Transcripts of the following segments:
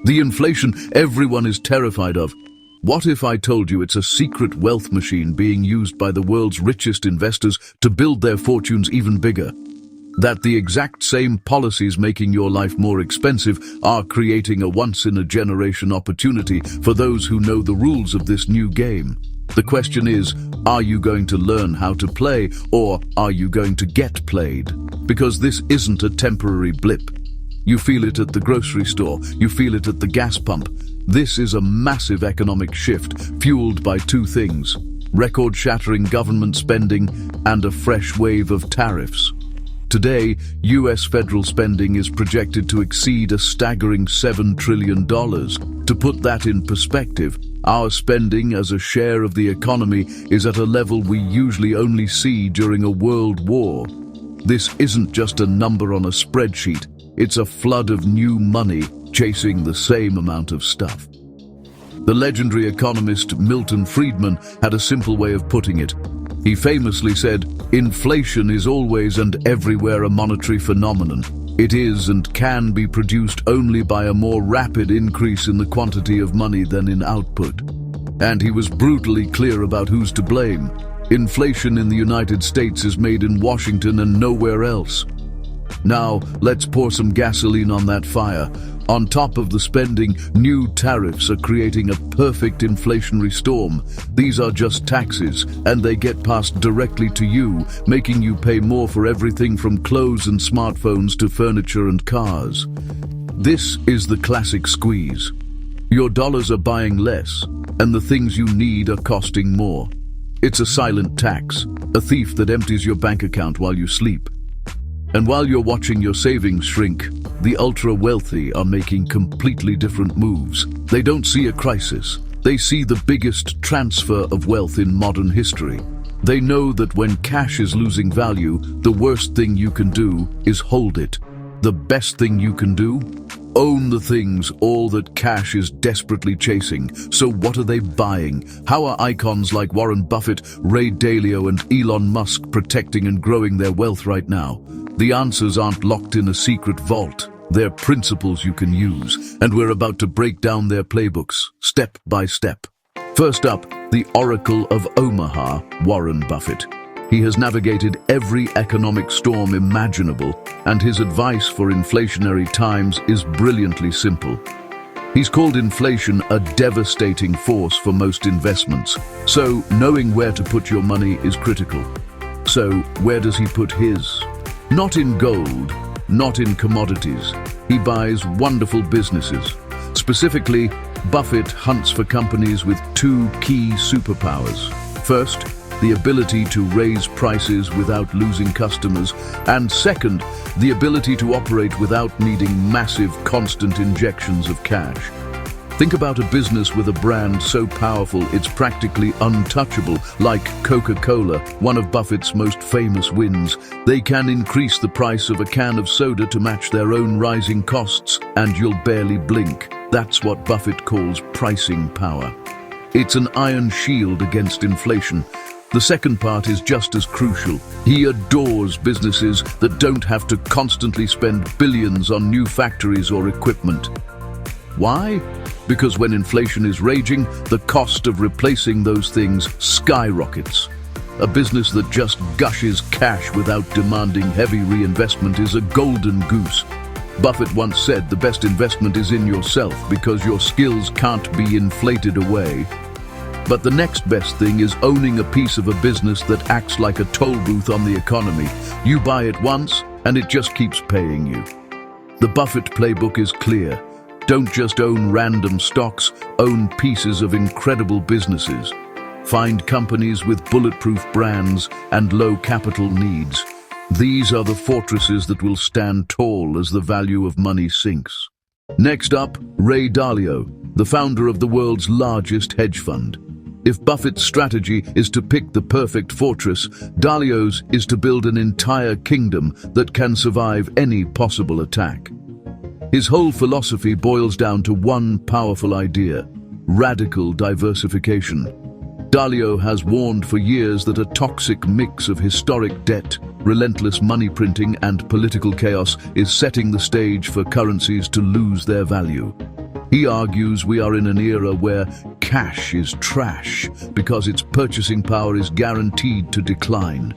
The inflation everyone is terrified of. What if I told you it's a secret wealth machine being used by the world's richest investors to build their fortunes even bigger? That the exact same policies making your life more expensive are creating a once-in-a-generation opportunity for those who know the rules of this new game. The question is, are you going to learn how to play, or are you going to get played? Because this isn't a temporary blip. You feel it at the grocery store, you feel it at the gas pump. This is a massive economic shift fueled by two things: record-shattering government spending and a fresh wave of tariffs. Today, US federal spending is projected to exceed a staggering $7 trillion. To put that in perspective, our spending as a share of the economy is at a level we usually only see during a world war. This isn't just a number on a spreadsheet, it's a flood of new money chasing the same amount of stuff. The legendary economist Milton Friedman had a simple way of putting it. He famously said, "Inflation is always and everywhere a monetary phenomenon. It is and can be produced only by a more rapid increase in the quantity of money than in output." And he was brutally clear about who's to blame. Inflation in the United States is made in Washington and nowhere else. Now, let's pour some gasoline on that fire. On top of the spending, new tariffs are creating a perfect inflationary storm. These are just taxes, and they get passed directly to you, making you pay more for everything from clothes and smartphones to furniture and cars. This is the classic squeeze. Your dollars are buying less, and the things you need are costing more. It's a silent tax, a thief that empties your bank account while you sleep. And while you're watching your savings shrink, the ultra-wealthy are making completely different moves. They don't see a crisis. They see the biggest transfer of wealth in modern history. They know that when cash is losing value, the worst thing you can do is hold it. The best thing you can do? Own the things all that cash is desperately chasing. So what are they buying? How are icons like Warren Buffett, Ray Dalio, and Elon Musk protecting and growing their wealth right now? The answers aren't locked in a secret vault. They're principles you can use, and we're about to break down their playbooks, step by step. First up, the Oracle of Omaha, Warren Buffett. He has navigated every economic storm imaginable, and his advice for inflationary times is brilliantly simple. He's called inflation a devastating force for most investments, so knowing where to put your money is critical. So, where does he put his? Not in gold, not in commodities. He buys wonderful businesses. Specifically, Buffett hunts for companies with two key superpowers. First, the ability to raise prices without losing customers, and second, the ability to operate without needing massive, constant injections of cash. Think about a business with a brand so powerful it's practically untouchable, like Coca-Cola, one of Buffett's most famous wins. They can increase the price of a can of soda to match their own rising costs, and you'll barely blink. That's what Buffett calls pricing power. It's an iron shield against inflation. The second part is just as crucial. He adores businesses that don't have to constantly spend billions on new factories or equipment. Why? Because when inflation is raging, the cost of replacing those things skyrockets. A business that just gushes cash without demanding heavy reinvestment is a golden goose. Buffett once said the best investment is in yourself because your skills can't be inflated away. But the next best thing is owning a piece of a business that acts like a toll booth on the economy. You buy it once, and it just keeps paying you. The Buffett Playbook is clear. Don't just own random stocks, own pieces of incredible businesses. Find companies with bulletproof brands and low capital needs. These are the fortresses that will stand tall as the value of money sinks. Next up, Ray Dalio, the founder of the world's largest hedge fund. If Buffett's strategy is to pick the perfect fortress, Dalio's is to build an entire kingdom that can survive any possible attack. His whole philosophy boils down to one powerful idea: radical diversification. Dalio has warned for years that a toxic mix of historic debt, relentless money printing, and political chaos is setting the stage for currencies to lose their value. He argues we are in an era where cash is trash because its purchasing power is guaranteed to decline.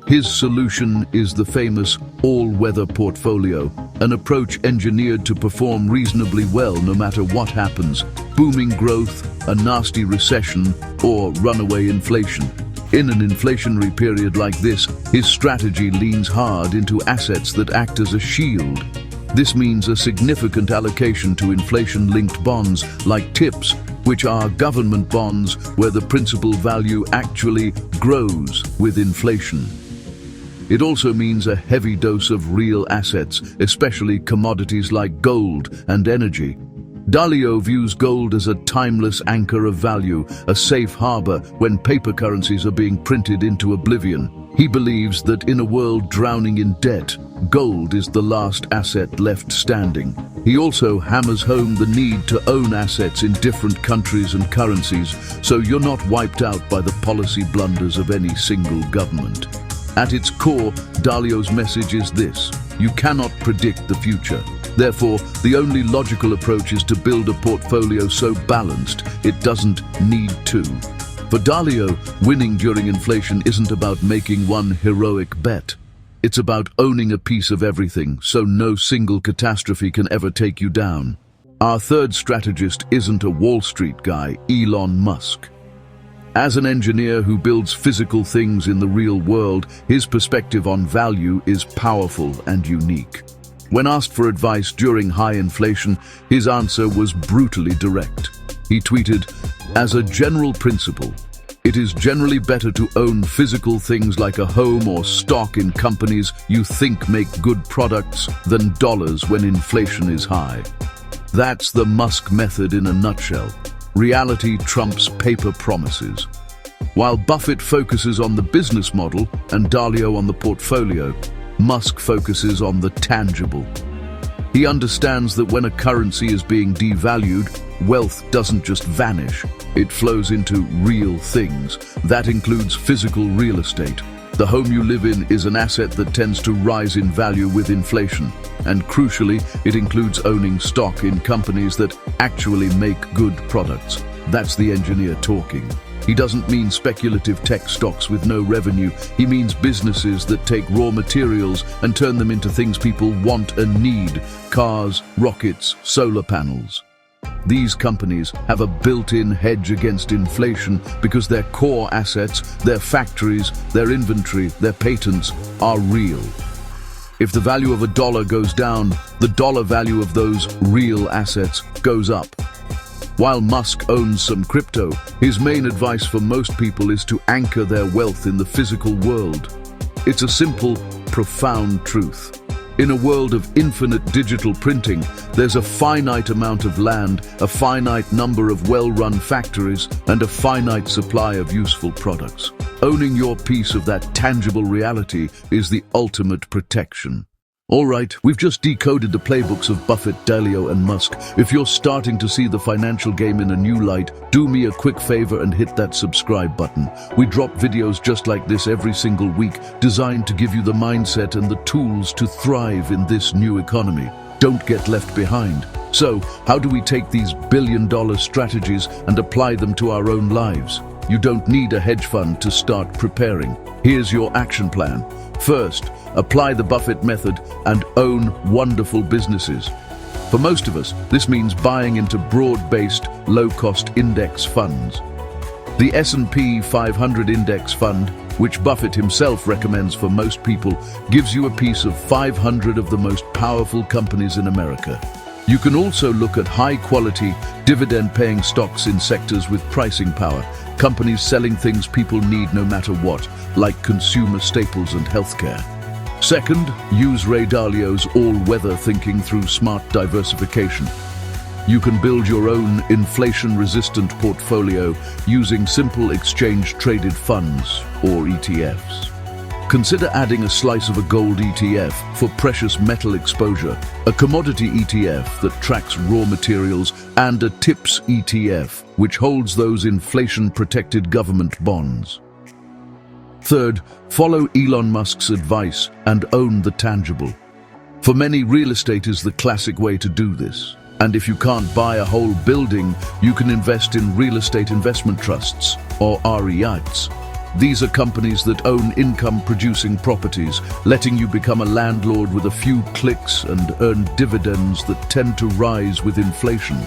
His solution is the famous all-weather portfolio, an approach engineered to perform reasonably well no matter what happens: booming growth, a nasty recession, or runaway inflation. In an inflationary period like this, his strategy leans hard into assets that act as a shield. This means a significant allocation to inflation-linked bonds like TIPS, which are government bonds where the principal value actually grows with inflation. It also means a heavy dose of real assets, especially commodities like gold and energy. Dalio views gold as a timeless anchor of value, a safe harbor when paper currencies are being printed into oblivion. He believes that in a world drowning in debt, gold is the last asset left standing. He also hammers home the need to own assets in different countries and currencies, so you're not wiped out by the policy blunders of any single government. At its core, Dalio's message is this: you cannot predict the future. Therefore, the only logical approach is to build a portfolio so balanced it doesn't need to. For Dalio, winning during inflation isn't about making one heroic bet. It's about owning a piece of everything, so no single catastrophe can ever take you down. Our third strategist isn't a Wall Street guy, Elon Musk. As an engineer who builds physical things in the real world, his perspective on value is powerful and unique. When asked for advice during high inflation, his answer was brutally direct. He tweeted, "As a general principle, it is generally better to own physical things like a home or stock in companies you think make good products than dollars when inflation is high." That's the Musk method in a nutshell. Reality trumps paper promises. While Buffett focuses on the business model and Dalio on the portfolio, Musk focuses on the tangible. He understands that when a currency is being devalued, wealth doesn't just vanish, it flows into real things. That includes physical real estate. The home you live in is an asset that tends to rise in value with inflation. And crucially, it includes owning stock in companies that actually make good products. That's the engineer talking. He doesn't mean speculative tech stocks with no revenue. He means businesses that take raw materials and turn them into things people want and need: cars, rockets, solar panels. These companies have a built-in hedge against inflation because their core assets, their factories, their inventory, their patents are real. If the value of a dollar goes down, the dollar value of those real assets goes up. While Musk owns some crypto, his main advice for most people is to anchor their wealth in the physical world. It's a simple, profound truth. In a world of infinite digital printing, there's a finite amount of land, a finite number of well-run factories, and a finite supply of useful products. Owning your piece of that tangible reality is the ultimate protection. All right, we've just decoded the playbooks of Buffett, Dalio, and Musk. If you're starting to see the financial game in a new light, do me a quick favor and hit that subscribe button. We drop videos just like this every single week, designed to give you the mindset and the tools to thrive in this new economy. Don't get left behind. So, how do we take these billion-dollar strategies and apply them to our own lives? You don't need a hedge fund to start preparing. Here's your action plan. First, apply the Buffett method and own wonderful businesses. For most of us, this means buying into broad-based, low-cost index funds. The S&P 500 index fund, which Buffett himself recommends for most people, gives you a piece of 500 of the most powerful companies in America. You can also look at high-quality, dividend-paying stocks in sectors with pricing power, companies selling things people need no matter what, like consumer staples and healthcare. Second, use Ray Dalio's all-weather thinking through smart diversification. You can build your own inflation-resistant portfolio using simple exchange-traded funds, or ETFs. Consider adding a slice of a gold ETF for precious metal exposure, a commodity ETF that tracks raw materials, and a TIPS ETF, which holds those inflation-protected government bonds. Third, follow Elon Musk's advice and own the tangible. For many, real estate is the classic way to do this. And if you can't buy a whole building, you can invest in real estate investment trusts, or REITs. These are companies that own income-producing properties, letting you become a landlord with a few clicks and earn dividends that tend to rise with inflation.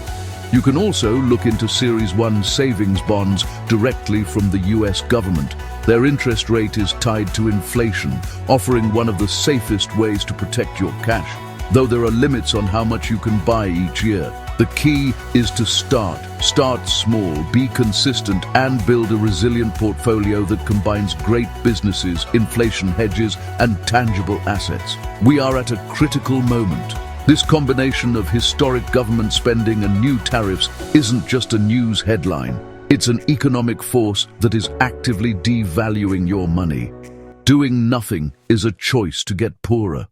You can also look into Series 1 savings bonds directly from the US government. Their interest rate is tied to inflation, offering one of the safest ways to protect your cash. Though there are limits on how much you can buy each year, the key is to start. Start small, be consistent, and build a resilient portfolio that combines great businesses, inflation hedges, and tangible assets. We are at a critical moment. This combination of historic government spending and new tariffs isn't just a news headline. It's an economic force that is actively devaluing your money. Doing nothing is a choice to get poorer.